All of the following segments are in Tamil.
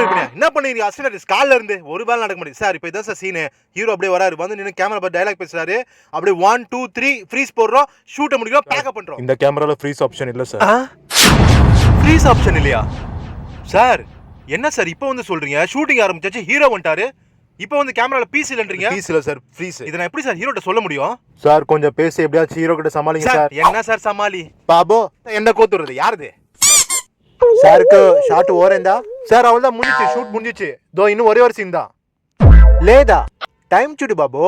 அசிஸ்டன்ட் இருப்பீங்க என்ன பண்ணீங்க அசிஸ்டன்ட் கால்ல இருந்து ஒரு வேலை நடக்க முடியாது சார் இப்போ இதான் சார் சீன் ஹீரோ அப்படியே வராரு வந்து நின்னு கேமரா பார்த்து டயலாக் பேசுறாரு அப்படியே 1 2 3 ஃப்ரீஸ் போடுறோம் ஷூட் முடிக்கிறோம் பேக்கப் பண்றோம் இந்த கேமரால ஃப்ரீஸ் ஆப்ஷன் இல்ல சார் ஃப்ரீஸ் ஆப்ஷன் இல்லையா சார் என்ன சார் இப்போ வந்து சொல்றீங்க ஷூட்டிங் ஆரம்பிச்சாச்சு ஹீரோ வந்துட்டாரு இப்போ வந்து கேமரால பீஸ் இல்லன்றீங்க பீஸ் இல்ல சார் ஃப்ரீஸ் இத நான் எப்படி சார் ஹீரோட்ட சொல்ல முடியும் சார் கொஞ்சம் பேசி எப்படியாச்சும் ஹீரோ கிட்ட சமாளிங்க சார் என்ன சார் சமாளி பாபு என்ன கோத்துறது யாருது சாருக்கு ஷாட் ஓரேந்தா சார் அவள்தான் முடிஞ்சிச்சு ஷூட் முடிஞ்சிச்சு தோ இன்னும் ஒரே ஒரு சீன் தான் లేదా టైం చూడు బాబు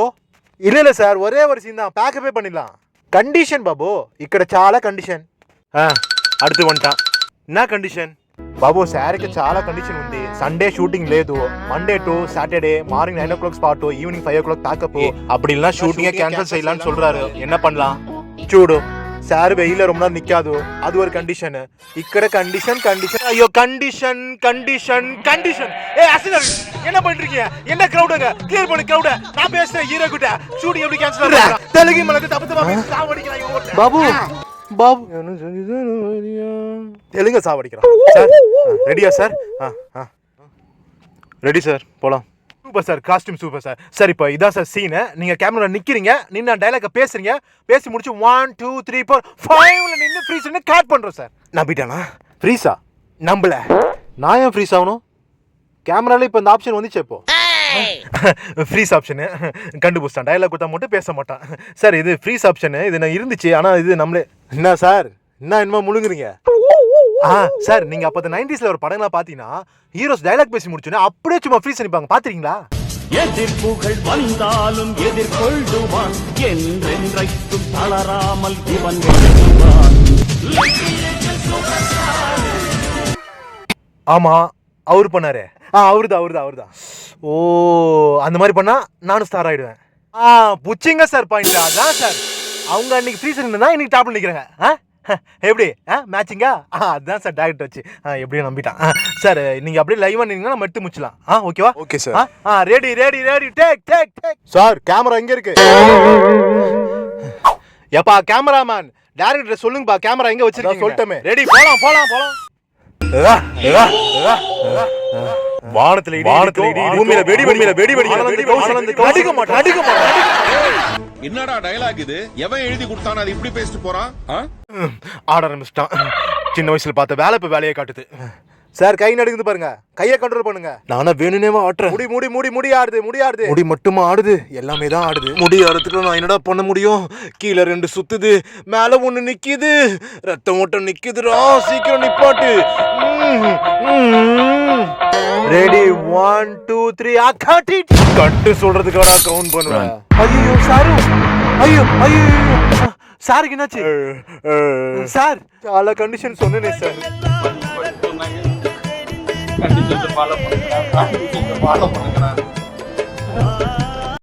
இல்ல சார் ஒரே ஒரு சீன் தான் பேக்கப்பே பண்ணிடலாம் కండిషన్ బాబు ఇక్కడ చాలా కండిషన్ அடுத்து வந்துட்டான் என்ன கண்டிஷன் బాబు సార్కి చాలా కండిషన్ ఉంది సండే షూటింగ్ లేదు Monday to Saturday morning 9 o'clock spot evening 5 o'clock pack up அப்படி இல்லனா ஷூட்டிங்கே கேன்சல் செய்யலாம்னு சொல்றாரு என்ன பண்ணலாம் చూడు సార్ వెయిల ரொம்ப நேரம் நிக்காது அது ஒரு கண்டிஷன் ఇక్కడ కండిషన్ ஐயோ கண்டிஷன் ஏய் அசிஸ்டன்ட் என்ன பண்றீங்க என்ன கிரவுடுங்க கிளியர் பண்ணு கிரவுட நான் பேசுறேன் ஹீரோ கிட்ட ஷூட்டிங் எப்படி கேன்சல் பண்றா தெலுங்கு மலக்கு தப்பு தப்பா பேசி சாவடிக்கிறாங்க ஓட்ட బాబు బాబు தெலுங்கு சாவடிக்கிறான் சார் ரெடியா சார் ரெடி சார் போலாம் super sir costume super sir sir இப்போ இதான் சார் சீனு நீங்கள் கேமரா நிற்கிறீங்க நின்று டைலாக பேசுறீங்க பேசி முடிச்சு 1 2 3 4 5ல நின்று ஃப்ரீஸ் கேட் பண்ணுறோம் சார் நம்பிட்டானா ஃப்ரீஸா நம்பல நான் ஏன் ஃப்ரீஸ் ஆகணும் கேமரால இப்போ இந்த ஆப்ஷன் வந்துச்சு இப்போ ஃப்ரீஸ் ஆப்ஷனு கண்டுபிடிச்சான் டைலாக் கொடுத்தா மட்டும் பேச மாட்டான் சார் இது ஃப்ரீஸ் ஆப்ஷனு இது நான் இருந்துச்சு ஆனால் இது நம்மளே என்ன சார் என்ன முழுங்குறீங்க சார் நீங்க அப்ப 90sல ஒரு படங்களா பாத்தீங்கன்னா ஹீரோஸ் டயலாக் பேசி முடிச்சோனே அப்படியே சும்மா ஃப்ரீஸ் அனுப்பாங்க பாத்தீங்களா எதிர்ப்புகள் வந்தாலும் எதிர்கொள்ளுவான் என்றென்றைக்கும் தளராமல் இவன் எழுதுவான் ஆமா அவரு பண்ணாரு அவருதான் ஓ அந்த மாதிரி பண்ணா நானும் ஸ்டார் ஆயிடுவேன் புச்சிங்க சார் பாயிண்ட் அதான் சார் அவங்க அன்னைக்கு ஃப்ரீஸ் இருந்தா இன்னைக்கு டாப்ல நிக்கிறாங்க எப்படி மேட்சிங்கா அதுதான் சார் டேரக்ட் வச்சு எப்படியும் நம்பிட்டான் சார் நீங்கள் அப்படியே லைவாக நின்னீங்கன்னா நம்ம எடுத்து முடிச்சலாம் ஓகேவா okay sir ready take sir camera எங்கே இருக்கு எப்பா கேமராமேன் டேரக்டர் சொல்லுங்கப்பா கேமரா எங்கே வச்சிருக்கீங்க சொல்லிட்டோமே ரெடி போலாம் வானத்துல பூமியில வெடி அடிக்க மாட்டேன் என்னடா டயலாக் இது எவன் எழுதி கொடுத்தானே அது இப்படி பேசிட்டு போறான் ஆட ஆரம்பிச்சிட்டான் சின்ன வயசுல பார்த்த வேலை இப்ப வேலையை காட்டுது சார் கை நடுங்குது பாருங்க கையை கண்ட்ரோல் பண்ணுங்க நானா வேணுனேவா ஆட்டுறேன் முடி ஆடுது முடி மட்டுமா ஆடுது எல்லாமே தான் ஆடுது முடி ஆடுறதுக்கு நான் என்னடா பண்ண முடியும் கீழே 2 சுத்துது மேல 1 நிக்குது ரத்தம் ஓட்டம் நிக்குதுடா சீக்கிரம் நிப்பாட்டு ரெடி 1 2 3 கட்டு சொல்றதுக்காடா கவுண்ட் பண்ணுவேன் ஐயோ சாரு ஐயோ சாருக்கு என்னாச்சு சார் చాలా கண்டிஷன் சொன்னேனே சார் கண்டிஷன் ஃபாலோ பண்ணுங்க